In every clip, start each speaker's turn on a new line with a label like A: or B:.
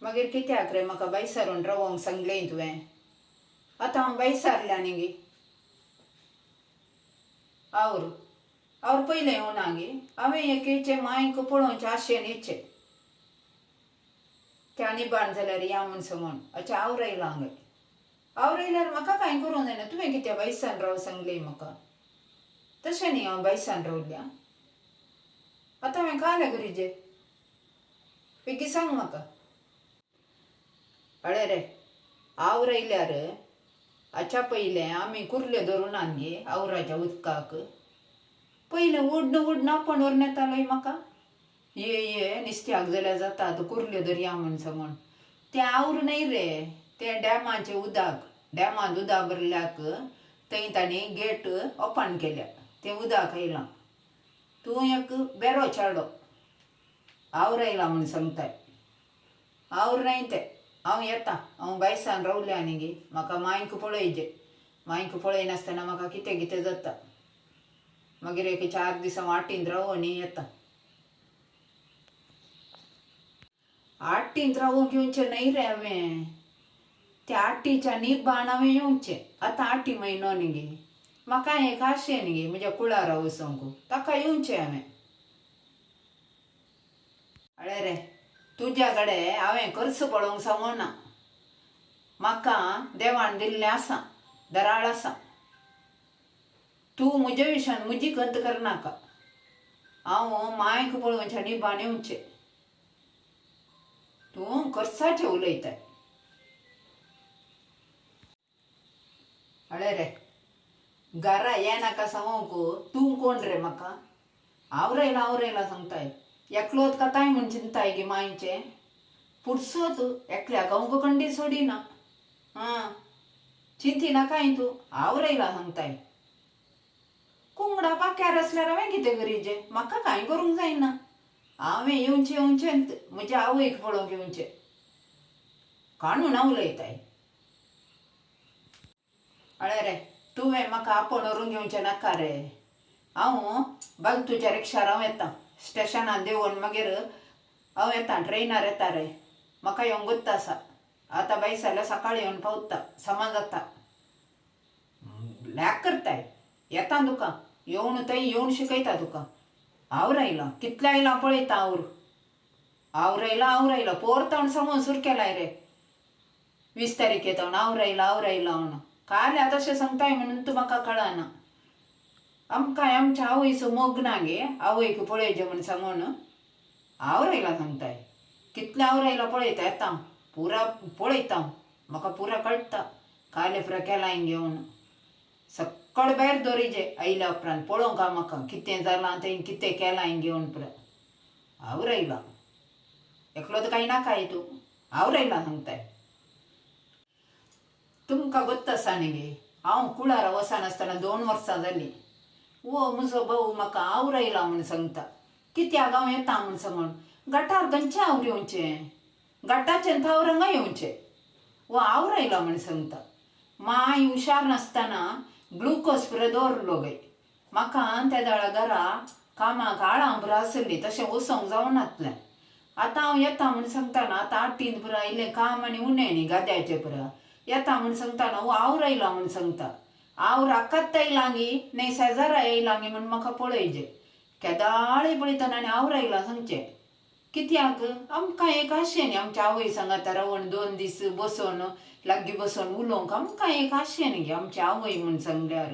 A: मागीर कित्याक रे म्हाका बैसारून रावोंक सांगलें तुवें. आतां हांव बैसारल्या न्ही गे. आवड पयलें येवना गे. हांवें एकेचे मांयक पळोवचें आशेन येचें. त्या निबाण जाल्यार या म्हूण सांगून अच्छा आवरयलां गे. आवरयल्यार म्हाका कांय करूंक जायना. तुवें कित्या बैसान राव सांगलें म्हाका. तशें न्ही हांव बैसान रावल्या. आतां हांवें काले गरजे बेगी सांग म्हाका. अळे रे आवरयल्यार अच्छा पयलें आमी कुर्ल्यो धरुनात गे आवराच्या उदकाक. पयलें उडन आपण व्हरून येतालोय म्हाका. ये निस्त्याक जाल्यार जाता कुर्ल्यो धरया म्हूण सांगून. तें आवरू न्हय रे. तें डॅमाचें उदक. डॅमांत उदक भरल्याक थंय तांणी गेट ओपन केल्या. तें उदक आयलां. तूं एक बेरो चेडो आवरयलां म्हूण सांगताय. आवरनाय तें. हांव येतां. हांव बैसान रावल्या न्ही गे. म्हाका मांयक पळयचें. मांयक पळयनासतना म्हाका कितें कितें जाता. मागीर एक 4 दीस हांव आटींत रावूं आनी येतां. आटींत रावूंक येवचें न्हय रे हांवें. त्या आटीच्या निबाण हांवें येवचें. आतां आटी म्हयनो न्ही गे. म्हाका एक आशें न्ही गे म्हज्या कुळारा वचोंक. ताका येवचें हांवें. अळे रे तुज्या कडेन हांवें खर्च पळोवंक सांगोना. म्हाका देवान दिल्लें आसा. दराळ आसा. तूं म्हज्या विशयान म्हजी खंत करनाका. हांव मांयक पळोवचें निबाण येवचें. तूं खर्चाचें उलयताय. अळे रे घरा येनाका सांगूंक तूं कोण रे म्हाका. आवरयलां सांगताय. एकलोत काताय म्हूण चिंताय गे मांयचें. पुरसोत एकल्याक हांव कंडी सोडिना. चिंती नाकाय तूं. आवरयलां सांगताय. कुंगडा पाक्यार आसल्यार हांवें कितें करीचें. म्हाका कांय करूंक जायना. हांवें येवचेंच म्हज्या आवयक पळोवंक येवचें. काणून हांव उलयताय. अळे रे तुवें म्हाका आपोवन व्हरून घेवचें नाका रे. हांव बागतूच्या रिक्षार हांव येतां. स्टेशनार देंवन मागीर हांव येतां. ट्रेनार येता रे. म्हाका येवंक गत्त आसा. आतां बैसाल्यार सकाळीं येवन पावता. समा जाता. लॅक करताय. येतां तुका. येवन थंय येवन शिकयता तुका. आवरयलां. कितलें आयलां पळयता आवरू. आवरयलां पोरतोंड सांगून सुरू केलाय रे. 20 तारीख येता आवरयलां म्हणून. काल्यां तशें सांगताय म्हणून तूं म्हाका कळना. आमकां आमच्या आवयचो मोग ना गे. आवयक पळयचें म्हूण सांगून आवरयलां सांगताय. कितलें आवरयलां पळयता. येतां पुरा पळयता. म्हाका पुरा कळटा. काले पुरा केलाय घेवन सक्कळ भायर दवरिचें. आयल्या उपरांत पळोवंक म्हाका कितें जालां थंय कितें केलां घेवन पुरा. आवरयलां. एकलोत कांय नाकाय तूं. आवरयलां सांगताय. तुमकां गत्त आसा न्ही गे. हांव कुळारा वचनासतना 2 वर्सां जालीं. म्हजो भाऊ म्हाका आवरयलां म्हूण सांगता. कित्याक हांव येतां म्हूण सांगून. गटार खंयचें आवरवचें. गटाचें थावरंगा येवचें. आवरयलां म्हूण सांगता. मांय हुशार नासतना ग्लुकोज पुरो दवरलो गे. म्हाका त्या दाळा घरा कामाक आळां पुरो आसली. तशें वसोंक जावनातलें. आतां हांव येतां म्हूण सांगतना आतां आटींत पुरो इल्लें काम आनी उणें न्ही गाद्याचें पुरो. येतां म्हूण सांगतना आवरयलां म्हूण सांगता. आकात येयलां गे न्हय शेजारा येयलां गे म्हूण म्हाका पळयचें. केदाळी पळयतना आनी आवरयलां सांगचें. कित्याक आमकां एक आशें न्ही आमच्या आवय सांगाता रावण 2 दीस बसोन लागीं बसोन उलोवंक. आमकां एक आशें न्ही गे आमची आवय म्हूण सांगल्यार.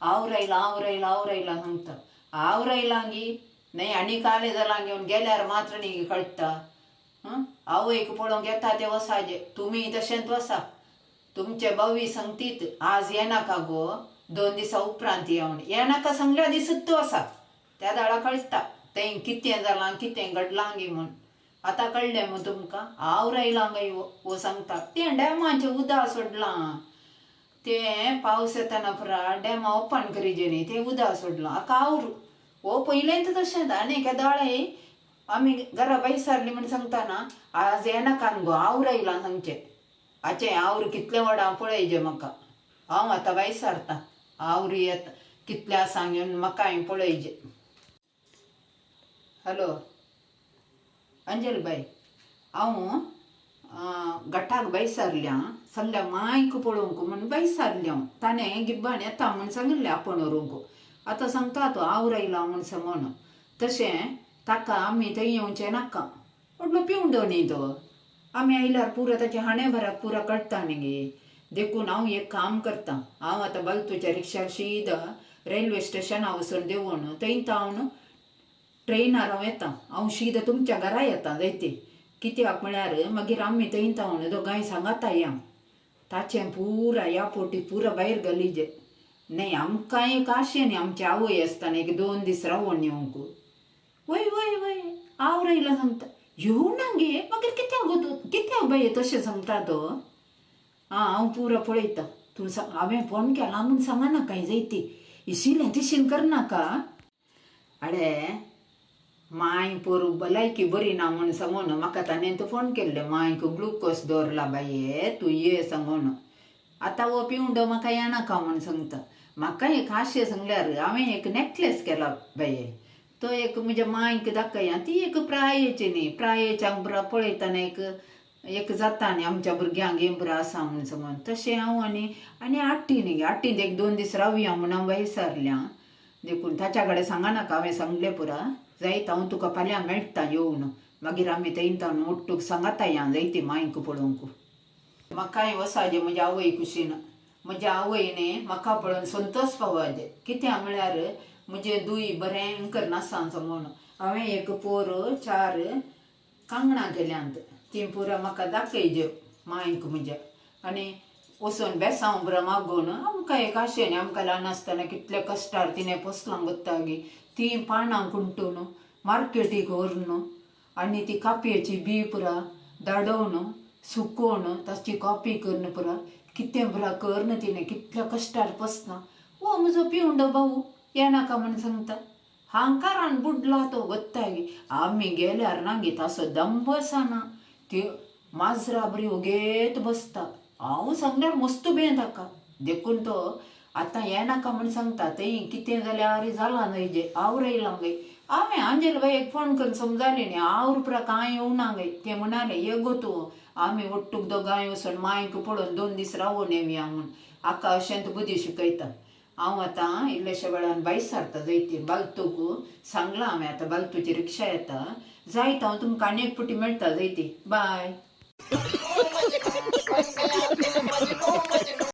A: आवरयलां सांगता. आवरयलां गे न्हय आनी काले जालां घेवन गेल्यार मात्र न्ही कळटा. आवयक पळोवंक येता तें वसाचें. तुमी तशेंच वसा. तुमचे बावी सांगतीत आज येनाका गो 2 दिसा उपरांत येनाका सांगल्या दिसत वसा. त्या दाळा कळटा थंय कितें जालां कितें घडलां गे म्हूण. आतां कळ्ळें मग तुमकां. आवरयलां गे वो सांगता. तें डॅमाचें उदक सोडलां. तें पावस येतना पुरा डॅमा ओपन करीचें न्ही. तें उदक सोडलां. हाका आवरू. पयलेंच तशेंच आनी केदाळे आमी घरा बैसारली म्हूण सांगतना आज येनाका गो आवरयलां सांगचें. आचें आवरू कितलें वडां पळयचें म्हाका. हांव आतां बैसारतां. आवरू येता. कितलें आसा घेवन म्हाकाय पळयचें. हॅलो अंजल बाई. हांव घराक बैसारल्या सांगल्या मायक पळोवंक म्हणून बैसारल्या ताणे गिब्बान येता म्हूण सांगले आपण व्हरूंक आतां सांगता तो आवरायला म्हूण सांगून तशें ताका आमी थंय येवचें नाका म्हटलो पिवंडो न्ही तो आमी आयल्यार पुरो ताचे हाणे भराक पुरो कळटा न्ही गे देखून हांव एक काम करतां हांव आतां बालतूच्या रिक्षार सीदा रेल्वे स्टेशना वचून देंवून थंयत हांव ट्रेनार हांव येतां हांव सीदा तुमच्या घरा येतां जायते कित्याक म्हळ्यार मागीर आमी थंयत हांव दोगांय सांगाता या ताचें पुरा ह्या पोटी पुरो भायर गलीजे न्ही आमकां एक आशें न्ही आमची आवय आसतना एक 2 दीस रावून येवंक वय वय वय आवरायला सांगता येवं ना गे मागीर कित्याक गो तूं कित्याक बाये तशें सांगता तो हांव पुरो पळयतां तूं हांवें फोन केला म्हूण सांगनाका जायती इशिलें तिशीन करनाका अडे मांय पोरू भलायकी बरी ना म्हूण सांगून म्हाका ताणें तूं फोन केल्लें मांयक ग्लुकोज दवरला बाये तूं ये सांगून आतां हो पिवंडो म्हाका येनाका म्हूण सांगता म्हाका एक आशें सांगल्यार हांवें एक नेकलेस केला बाये तो एक म्हज्या मांयक दाखया ती एक प्रायेची न्ही प्रायेच्यांक बरा पळयतना एक जाता न्ही आमच्या भुरग्यांक हें बरं आसा म्हूण सांगून तशें हांव आनी आट्टी न्ही गे आट्टींत एक 2 दीस रावया म्हूण हांव विचारल्या देखून ताच्या कडेन सांगनाका हांवें सांगलें पुरा जायत हांव तुका फाल्यां मेळटा येवन मागीर आमी थंयत ओट्टूक सांगाता या जायती मांयक पळोवंक म्हाकाय वसाजे म्हज्या आवय कुशीन म्हज्या आवयने म्हाका पळोवन संतोश पावाजे कित्याक म्हळ्यार म्हजे दुय बरें नासा म्हणून हांवें एक पोर 4 कांगणां केल्यांत ती पुरो म्हाका दाखयज्यो मांयक म्हज्या आनी वचून बेसांव बरो मागून आमकां एक आशें न्ही आमकां ल्हान आसतना कितले कश्टार तिणें पोसलांक वता गे ती पानां कुंटून मार्केटीक व्हरून आनी ती कापयेची बी पुरा दाडोवन सुकोवन ताची कॉपी करून पुरा कितें बरा करन तिणें कितल्या कश्टार पोसना हो म्हजो पिवंडो भाऊ येनाका म्हूण सांगता हांकारान बुडला तो वता गे आमी गेल्यार ना गे तासो दंब आसना त्यो माजरां बरी ओगेत बसता हांव सांगल्यार मस्त बें ताका देखून तो आतां येनाका म्हूण सांगता थंय कितें जाल्यार जालां न्हय जे आवरायलां गय हांवें आंजेल बायेक फोन करून समजालें न्ही आवड पुरा कांय येवना गय तें म्हणालें ये गो तूं आमी ओट्टूक दोगांय वचून मांयक पळोवन 2 दीस रावून येवया म्हूण हाका अशेंत बुद्धी शिकयता हांव आतां इल्लेशे वेळान बैसारता जायती बालतूक सांगलां हांवें आतां बालतूची रिक्षा येता जायत हांव तुमकां आनी एक पुटी मेळटा जायती बाय